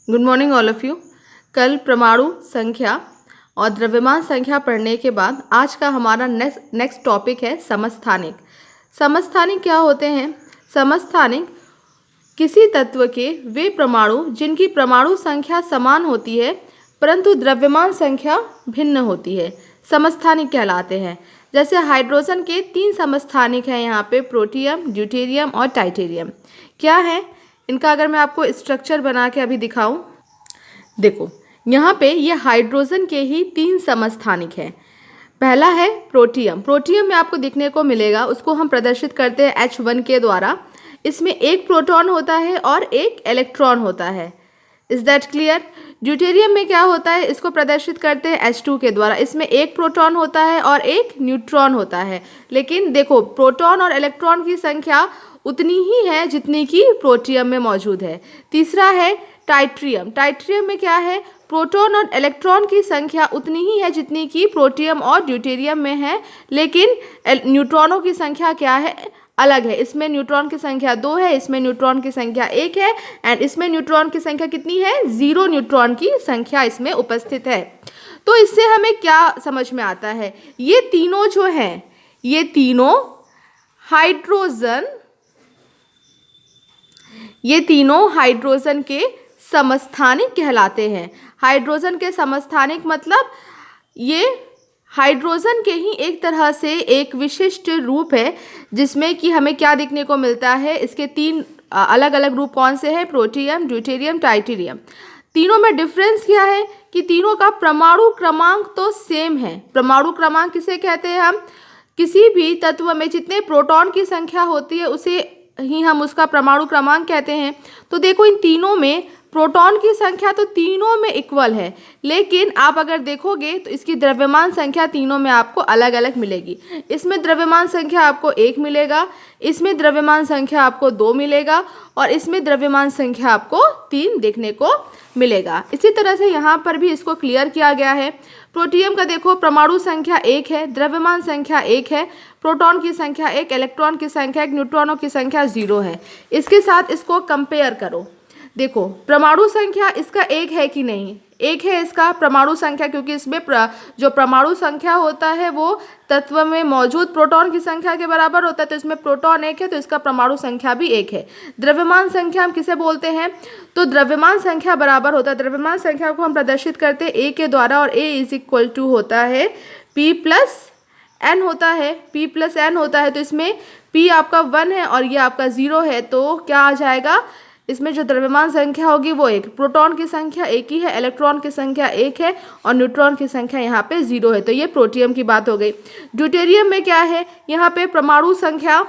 Good morning all of you. कल परमाणु संख्या और द्रव्यमान संख्या पढ़ने के बाद आज का हमारा नेक्स्ट टॉपिक है समस्थानिक। समस्थानिक क्या होते हैं? समस्थानिक किसी तत्व के वे परमाणु जिनकी परमाणु संख्या समान होती है परंतु द्रव्यमान संख्या भिन्न होती है, समस्थानिक कहलाते हैं। जैसे हाइड्रोजन के 3 समस्थानिक हैं यहाँ पे, प्रोटियम, ड्यूटेरियम और टाइटेरियम। क्या है इनका? अगर मैं आपको स्ट्रक्चर बना के अभी दिखाऊं, देखो यहाँ पे ये हाइड्रोजन के ही 3 समस्थानिक हैं। पहला है प्रोटियम। प्रोटियम में आपको दिखने को मिलेगा, उसको हम प्रदर्शित करते हैं H1 के द्वारा। इसमें एक प्रोटॉन होता है और एक इलेक्ट्रॉन होता है। Is that clear? ड्यूटेरियम में क्या होता है? इसको प्रदर्शित करते हैं H2 के द्वारा। इसमें एक प्रोटॉन होता है और एक न्यूट्रॉन होता है। लेकिन देखो, प्रोटॉन और इलेक्ट्रॉन की संख्या उतनी ही है जितनी कि प्रोटियम में मौजूद है। तीसरा है टाइट्रियम। टाइट्रियम में क्या है? प्रोटॉन और इलेक्ट्रॉन की संख्या उतनी ही है जितनी कि प्रोटियम और ड्यूटेरियम में है, लेकिन न्यूट्रॉनों की संख्या क्या है? अलग है। इसमें न्यूट्रॉन की संख्या 2 है, इसमें न्यूट्रॉन की संख्या 1 है, एंड इसमें न्यूट्रॉन की संख्या कितनी है? 0 न्यूट्रॉन की संख्या इसमें उपस्थित है। तो इससे हमें क्या समझ में आता है? ये तीनों जो हैं, ये तीनों हाइड्रोजन के समस्थानिक कहलाते हैं। हाइड्रोजन के समस्थानिक मतलब ये हाइड्रोजन के ही एक तरह से एक विशिष्ट रूप है, जिसमें कि हमें क्या देखने को मिलता है? इसके 3 अलग अलग रूप कौन से हैं? Protium, deuterium, tritium. तीनों में डिफरेंस क्या है कि तीनों का परमाणु क्रमांक तो सेम है। परमाणु क्रमांक किसे कहते हैं हम? किसी भी तत्व में जितने प्रोटॉन की संख्या होती है उसे ही हम उसका परमाणु क्रमांक कहते हैं। तो देखो, इन तीनों में प्रोटॉन की संख्या तो तीनों में इक्वल है, लेकिन आप अगर देखोगे तो इसकी द्रव्यमान संख्या तीनों में आपको अलग अलग मिलेगी। इसमें द्रव्यमान संख्या आपको 1 मिलेगा, इसमें द्रव्यमान संख्या आपको 2 मिलेगा, और इसमें द्रव्यमान संख्या आपको 3 देखने को मिलेगा। इसी तरह से यहाँ पर भी इसको क्लियर किया गया है। प्रोटियम का देखो, परमाणु संख्या 1 है, द्रव्यमान संख्या 1 है, प्रोटॉन की संख्या 1, इलेक्ट्रॉन की संख्या 1, न्यूट्रॉनों की संख्या 0 है। इसके साथ इसको कंपेयर करो। देखो, परमाणु संख्या इसका 1 है कि नहीं? 1 है इसका परमाणु संख्या, क्योंकि इसमें जो परमाणु संख्या होता है वो तत्व में मौजूद प्रोटॉन की संख्या के बराबर होता है। तो इसमें प्रोटॉन 1 है, तो इसका परमाणु संख्या भी 1 है। द्रव्यमान संख्या हम किसे बोलते हैं? तो द्रव्यमान संख्या बराबर होता है, द्रव्यमान संख्या को हम प्रदर्शित करते हैं A के द्वारा, और A = होता है P + N होता है। P + N होता है, तो इसमें P आपका 1 है और ये आपका 0 है। तो क्या आ जाएगा? इसमें जो द्रव्यमान संख्या होगी वो 1, प्रोटॉन की संख्या 1 ही है, इलेक्ट्रॉन की संख्या 1 है, और न्यूट्रॉन की संख्या यहाँ पे 0 है। तो ये प्रोटियम की बात हो गई। ड्यूटेरियम में क्या है? यहाँ पे परमाणु संख्या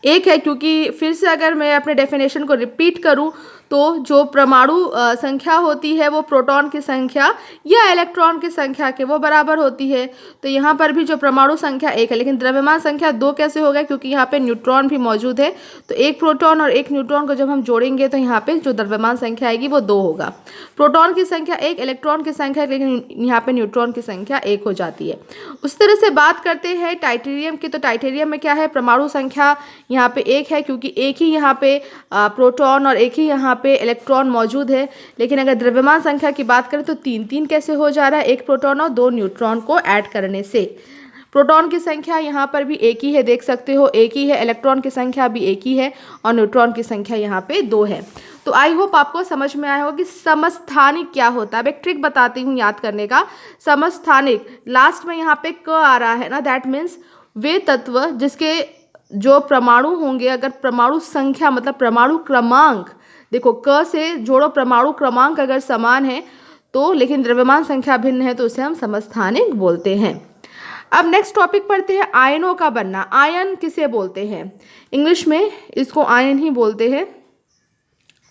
1 है, क्योंकि फिर से अगर मैं अपने डेफिनेशन को रिपीट करूँ तो जो परमाणु संख्या होती है वो प्रोटॉन की संख्या या इलेक्ट्रॉन की संख्या के वो बराबर होती है। तो यहाँ पर भी जो परमाणु संख्या 1 है, लेकिन द्रव्यमान संख्या 2 कैसे हो गया? क्योंकि यहाँ पे न्यूट्रॉन भी मौजूद है। तो एक प्रोटॉन और एक न्यूट्रॉन को जब हम जोड़ेंगे तो यहाँ पे जो द्रव्यमान संख्या आएगी वो 2 होगा। प्रोटॉन की संख्या 1, इलेक्ट्रॉन की संख्या, लेकिन यहाँ पे न्यूट्रॉन की संख्या 1 हो जाती है। उस तरह से बात करते हैं टाइटेरियम की। तो टाइटेरियम में क्या है? परमाणु संख्या यहाँ पे 1 है, क्योंकि एक ही यहाँ पे प्रोटॉन और एक ही यहाँ पे इलेक्ट्रॉन मौजूद है। लेकिन अगर द्रव्यमान संख्या की बात करें तो 3 कैसे हो जा रहा है? 1 प्रोटॉन और 2 न्यूट्रॉन को ऐड करने से। प्रोटॉन की संख्या यहाँ पर भी 1 ही है, देख सकते हो 1 ही है, इलेक्ट्रॉन की संख्या भी 1 ही है, और न्यूट्रॉन की संख्या यहाँ पे 2 है। तो आई होप आपको समझ में आया होगा कि समस्थानिक क्या होता है। अब एक ट्रिक बताती हूँ याद करने का। समस्थानिक, लास्ट में यहाँ पे क आ रहा है ना, दैट मीन्स वे तत्व जिसके जो परमाणु होंगे, अगर परमाणु संख्या मतलब परमाणु क्रमांक, देखो क से जोड़ो, परमाणु क्रमांक अगर समान है तो लेकिन द्रव्यमान संख्या भिन्न है तो उसे हम समस्थानिक बोलते हैं। अब नेक्स्ट टॉपिक पढ़ते हैं, आयनों का बनना। आयन किसे बोलते हैं? इंग्लिश में इसको आयन ही बोलते हैं।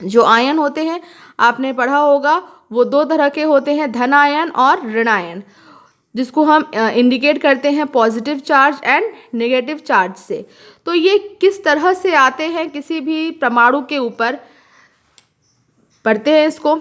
जो आयन होते हैं आपने पढ़ा होगा, वो 2 तरह के होते हैं, धन आयन और ऋण आयन, जिसको हम इंडिकेट करते हैं positive charge and negative charge से। तो ये किस तरह से आते हैं किसी भी परमाणु के ऊपर, पढ़ते हैं इसको।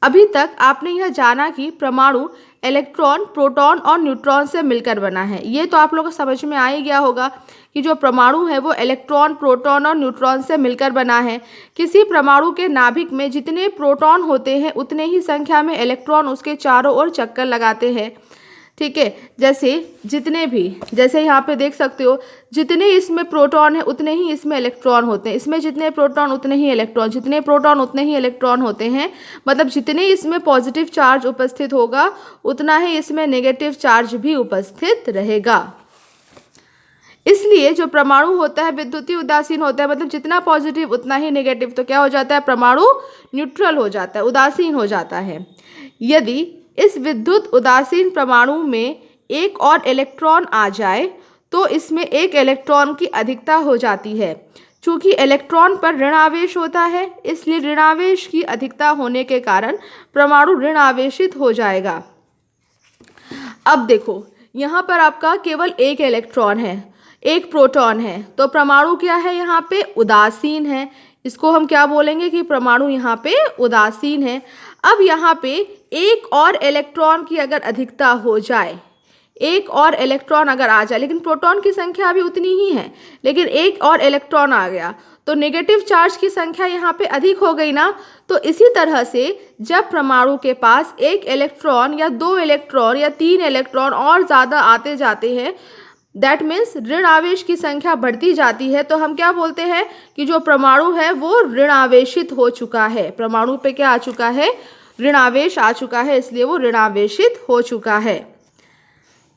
अभी तक आपने यह जाना कि परमाणु इलेक्ट्रॉन, प्रोटॉन और न्यूट्रॉन से मिलकर बना है। ये तो आप लोगों को समझ में आ ही गया होगा कि जो परमाणु है वो इलेक्ट्रॉन, प्रोटॉन और न्यूट्रॉन से मिलकर बना है। किसी परमाणु के नाभिक में जितने प्रोटॉन होते हैं उतने ही संख्या में इलेक्ट्रॉन उसके चारों ओर चक्कर लगाते हैं। ठीक है, जैसे यहाँ पे देख सकते हो, जितने इसमें प्रोटॉन है उतने ही इसमें इलेक्ट्रॉन होते हैं। इसमें जितने प्रोटॉन उतने ही इलेक्ट्रॉन, जितने प्रोटॉन उतने ही इलेक्ट्रॉन होते हैं। मतलब जितने इसमें पॉजिटिव चार्ज उपस्थित होगा उतना ही इसमें नेगेटिव चार्ज भी उपस्थित रहेगा। इसलिए जो परमाणु होता है विद्युतीय उदासीन होता है, मतलब जितना पॉजिटिव उतना ही नेगेटिव। तो क्या हो जाता है, परमाणु न्यूट्रल हो जाता है, उदासीन हो जाता है। यदि इस विद्युत उदासीन परमाणु में एक और इलेक्ट्रॉन आ जाए तो इसमें एक इलेक्ट्रॉन की अधिकता हो जाती है। चूंकि इलेक्ट्रॉन पर ऋण आवेश होता है, इसलिए ऋण आवेश की अधिकता होने के कारण परमाणु ऋण आवेशित हो जाएगा। अब देखो, यहाँ पर आपका केवल एक इलेक्ट्रॉन है, एक प्रोटॉन है, तो परमाणु क्या है, यहाँ पे उदासीन है। इसको हम क्या बोलेंगे कि परमाणु यहाँ पे उदासीन है। अब यहाँ पे एक और इलेक्ट्रॉन की अगर अधिकता हो जाए, एक और इलेक्ट्रॉन अगर आ जाए, लेकिन प्रोटॉन की संख्या अभी उतनी ही है, लेकिन एक और इलेक्ट्रॉन आ गया तो नेगेटिव चार्ज की संख्या यहाँ पे अधिक हो गई ना। तो इसी तरह से जब परमाणु के पास एक इलेक्ट्रॉन या दो इलेक्ट्रॉन या तीन इलेक्ट्रॉन और ज़्यादा आते जाते हैं, दैट मीन्स ऋण आवेश की संख्या बढ़ती जाती है, तो हम क्या बोलते हैं कि जो परमाणु है वो ऋण आवेशित हो चुका है। परमाणु पे क्या आ चुका है, ऋण आवेश आ चुका है, इसलिए वो ऋण आवेशित हो चुका है।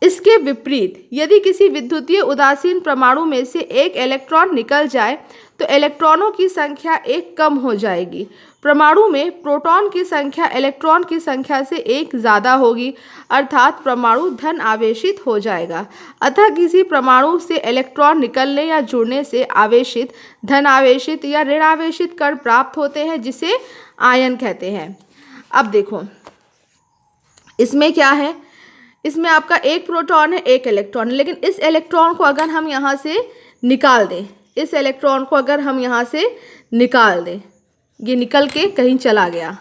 इसके विपरीत यदि किसी विद्युतीय उदासीन परमाणु में से एक इलेक्ट्रॉन निकल जाए तो इलेक्ट्रॉनों की संख्या एक कम हो जाएगी। परमाणु में प्रोटॉन की संख्या इलेक्ट्रॉन की संख्या से एक ज़्यादा होगी, अर्थात परमाणु धन आवेशित हो जाएगा। अतः किसी परमाणु से इलेक्ट्रॉन निकलने या जुड़ने से आवेशित, धन आवेशित या ऋण आवेशित कण प्राप्त होते हैं, जिसे आयन कहते हैं। अब देखो, इसमें क्या है, इसमें आपका एक प्रोटॉन है, एक इलेक्ट्रॉन है, लेकिन इस इलेक्ट्रॉन को अगर हम यहाँ से निकाल दें, इस इलेक्ट्रॉन को अगर हम यहाँ से निकाल दें, ये निकल के कहीं चला गया,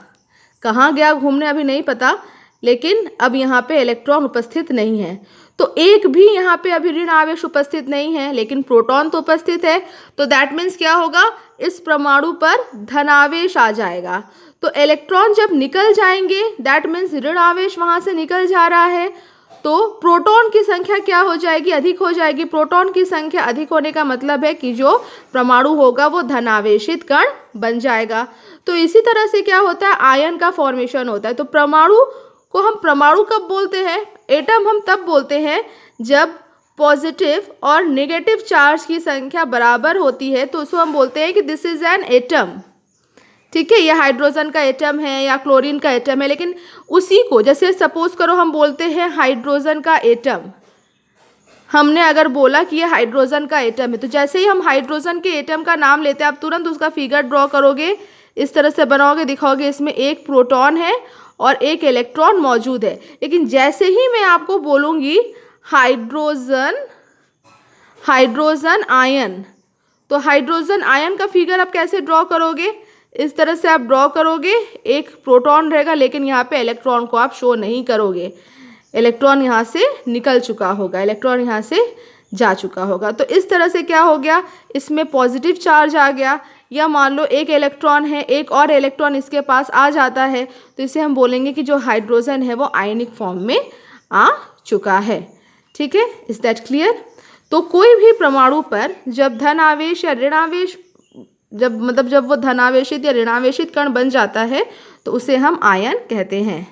कहाँ गया घूमने अभी नहीं पता, लेकिन अब यहाँ पे इलेक्ट्रॉन उपस्थित नहीं है, तो एक भी यहाँ पे अभी ऋण आवेश उपस्थित नहीं है, लेकिन प्रोटॉन तो उपस्थित है। तो दैट मीन्स क्या होगा, इस परमाणु पर धनावेश आ जाएगा। तो इलेक्ट्रॉन जब निकल जाएंगे, दैट मीन्स ऋण आवेश वहाँ से निकल जा रहा है, तो प्रोटॉन की संख्या क्या हो जाएगी, अधिक हो जाएगी। प्रोटॉन की संख्या अधिक होने का मतलब है कि जो परमाणु होगा वो धनावेशित कण बन जाएगा। तो इसी तरह से क्या होता है, आयन का फॉर्मेशन होता है। तो परमाणु को हम परमाणु कब बोलते हैं, एटम हम तब बोलते हैं जब पॉजिटिव और नेगेटिव चार्ज की संख्या बराबर होती है, तो उसको हम बोलते हैं कि दिस इज एन एटम। ठीक है, यह हाइड्रोजन का एटम है या क्लोरीन का एटम है, लेकिन उसी को जैसे सपोज करो हम बोलते हैं हाइड्रोजन का एटम, हमने अगर बोला कि यह हाइड्रोजन का एटम है, तो जैसे ही हम हाइड्रोजन के एटम का नाम लेते हैं, आप तुरंत उसका फिगर ड्रॉ करोगे, इस तरह से बनाओगे, दिखाओगे इसमें एक प्रोटॉन है और एक इलेक्ट्रॉन मौजूद है। लेकिन जैसे ही मैं आपको बोलूँगी हाइड्रोजन आयन, तो हाइड्रोजन आयन का फिगर आप कैसे ड्रॉ करोगे, इस तरह से आप ड्रॉ करोगे, एक प्रोटॉन रहेगा, लेकिन यहाँ पे इलेक्ट्रॉन को आप शो नहीं करोगे, इलेक्ट्रॉन यहाँ से निकल चुका होगा, इलेक्ट्रॉन यहाँ से जा चुका होगा। तो इस तरह से क्या हो गया, इसमें पॉजिटिव चार्ज आ गया, या मान लो एक इलेक्ट्रॉन है, एक और इलेक्ट्रॉन इसके पास आ जाता है, तो इसे हम बोलेंगे कि जो हाइड्रोजन है वो आयनिक फॉर्म में आ चुका है। ठीक है, इज दैट क्लियर। तो कोई भी परमाणु पर जब धन आवेश या ऋण आवेश, जब वो धनावेशित या ऋणावेशित कण बन जाता है, तो उसे हम आयन कहते हैं।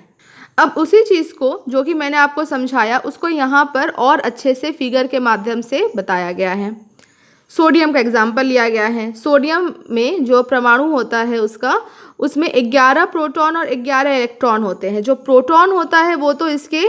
अब उसी चीज़ को जो कि मैंने आपको समझाया, उसको यहाँ पर और अच्छे से फिगर के माध्यम से बताया गया है। सोडियम का एग्जाम्पल लिया गया है। सोडियम में जो परमाणु होता है उसमें 11 प्रोटॉन और 11 इलेक्ट्रॉन होते हैं। जो प्रोटॉन होता है वो तो इसके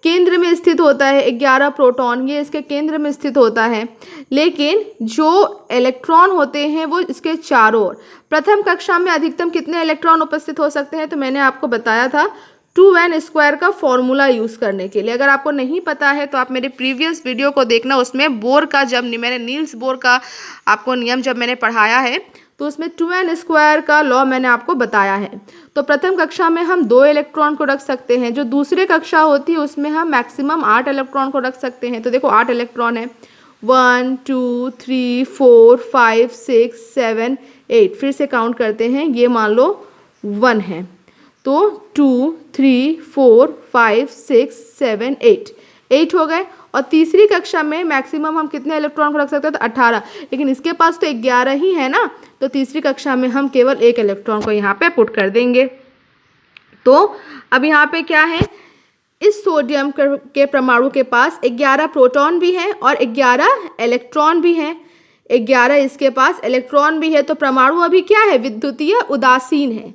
केंद्र में स्थित होता है, 11 प्रोटॉन ये इसके केंद्र में स्थित होता है, लेकिन जो इलेक्ट्रॉन होते हैं वो इसके चारों ओर। प्रथम कक्षा में अधिकतम कितने इलेक्ट्रॉन उपस्थित हो सकते हैं, तो मैंने आपको बताया था 2n² का फॉर्मूला यूज़ करने के लिए। अगर आपको नहीं पता है तो आप मेरे प्रीवियस वीडियो को देखना, उसमें बोर का मैंने नील्स बोर का आपको नियम जब मैंने पढ़ाया है, तो उसमें 2n² का लॉ मैंने आपको बताया है। तो प्रथम कक्षा में हम 2 इलेक्ट्रॉन को रख सकते हैं, जो दूसरी कक्षा होती है उसमें हम मैक्सिमम 8 इलेक्ट्रॉन को रख सकते हैं। तो देखो 8 इलेक्ट्रॉन है, 1 2 3 4 5 6 7 8, फिर से काउंट करते हैं, ये मान लो 1 है, तो 2 3 4 5 6 7 8 हो गए। और तीसरी कक्षा में मैक्सिमम हम कितने इलेक्ट्रॉन को रख सकते हैं, तो 18, लेकिन इसके पास तो 11 ही है ना, तो तीसरी कक्षा में हम केवल 1 इलेक्ट्रॉन को यहाँ पे पुट कर देंगे। तो अब यहाँ पे क्या है, इस सोडियम के परमाणु के पास 11 प्रोटॉन भी हैं और 11 इलेक्ट्रॉन भी हैं। 11 इसके पास इलेक्ट्रॉन भी है, तो परमाणु अभी क्या है, विद्युतीय उदासीन है।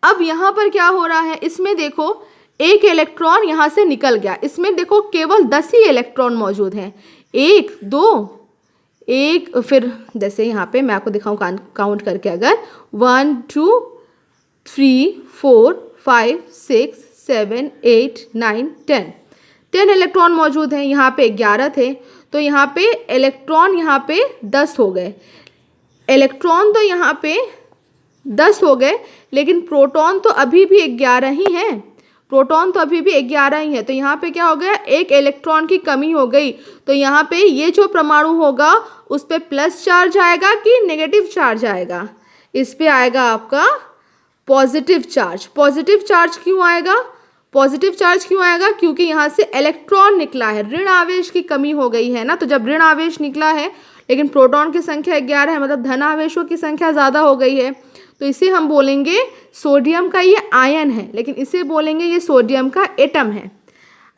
अब यहाँ पर क्या हो रहा है, इसमें देखो 1 इलेक्ट्रॉन यहाँ से निकल गया, इसमें देखो केवल 10 ही इलेक्ट्रॉन मौजूद हैं, 1 2 1, फिर जैसे यहाँ पे मैं आपको दिखाऊँ काउंट करके, अगर 1 2 3 4 5 6 7 8 9 10 इलेक्ट्रॉन मौजूद हैं। यहाँ पे 11 थे, तो यहाँ पे इलेक्ट्रॉन यहाँ पे 10 हो गए। इलेक्ट्रॉन तो यहाँ पे 10 हो गए, लेकिन प्रोटॉन तो अभी भी 11 ही हैं, प्रोटॉन तो अभी भी 11 ही है। तो यहाँ पे क्या हो गया, 1 इलेक्ट्रॉन की कमी हो गई। तो यहाँ पे ये जो परमाणु होगा उस पर प्लस चार्ज आएगा कि नेगेटिव चार्ज आएगा, इस पे आएगा आपका पॉजिटिव चार्ज। पॉजिटिव चार्ज क्यों आएगा, पॉजिटिव चार्ज क्यों आएगा, क्योंकि यहाँ से इलेक्ट्रॉन निकला है, ऋण आवेश की कमी हो गई है ना। तो जब ऋण आवेश निकला है लेकिन प्रोटॉन की संख्या 11 है, मतलब धन आवेशों की संख्या ज़्यादा हो गई है, तो इसे हम बोलेंगे सोडियम का ये आयन है, लेकिन इसे बोलेंगे ये सोडियम का एटम है।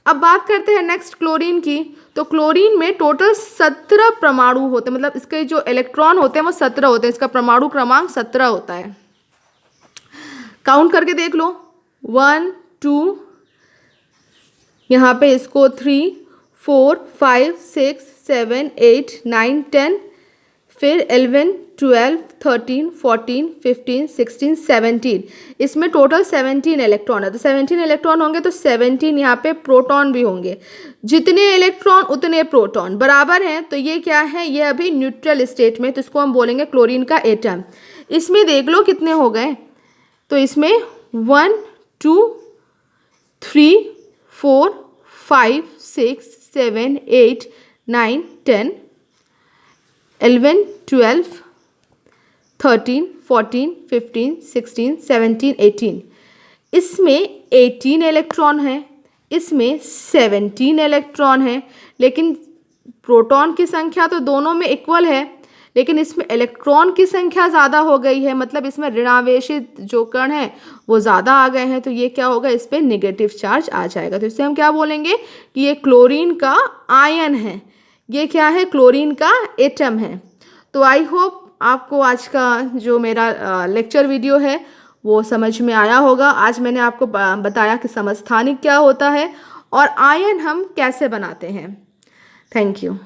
अब बात करते हैं नेक्स्ट क्लोरीन की। तो क्लोरीन में टोटल 17 परमाणु होते हैं, मतलब इसके जो इलेक्ट्रॉन होते हैं वो 17 होते हैं, इसका परमाणु क्रमांक 17 होता है। काउंट करके देख लो, 1 2, यहाँ पे इसको 3 4 5 6 7 8 9 10, फिर 11 12 13 14 15 16 17, इसमें टोटल 17 इलेक्ट्रॉन है। तो 17 इलेक्ट्रॉन होंगे तो 17 यहाँ पे प्रोटॉन भी होंगे, जितने इलेक्ट्रॉन उतने प्रोटॉन बराबर हैं। तो ये क्या है, ये अभी न्यूट्रल स्टेट में, तो इसको हम बोलेंगे क्लोरीन का एटम। इसमें देख लो कितने हो गए, तो इसमें 1 2 3 4 5 6 7 8 9 10 11 12 13 14 15 16 17 18, इसमें 18 इलेक्ट्रॉन है, इसमें 17 इलेक्ट्रॉन है, लेकिन प्रोटॉन की संख्या तो दोनों में इक्वल है, लेकिन इसमें इलेक्ट्रॉन की संख्या ज़्यादा हो गई है, मतलब इसमें ऋणावेशित जो कण हैं वो ज़्यादा आ गए हैं। तो ये क्या होगा, इस पर नेगेटिव चार्ज आ जाएगा। तो इससे हम क्या बोलेंगे कि ये क्लोरीन का आयन है, ये क्या है, क्लोरीन का एटम है। तो आई होप आपको आज का जो मेरा लेक्चर वीडियो है वो समझ में आया होगा। आज मैंने आपको बताया कि समस्थानिक क्या होता है और आयन हम कैसे बनाते हैं। Thank you.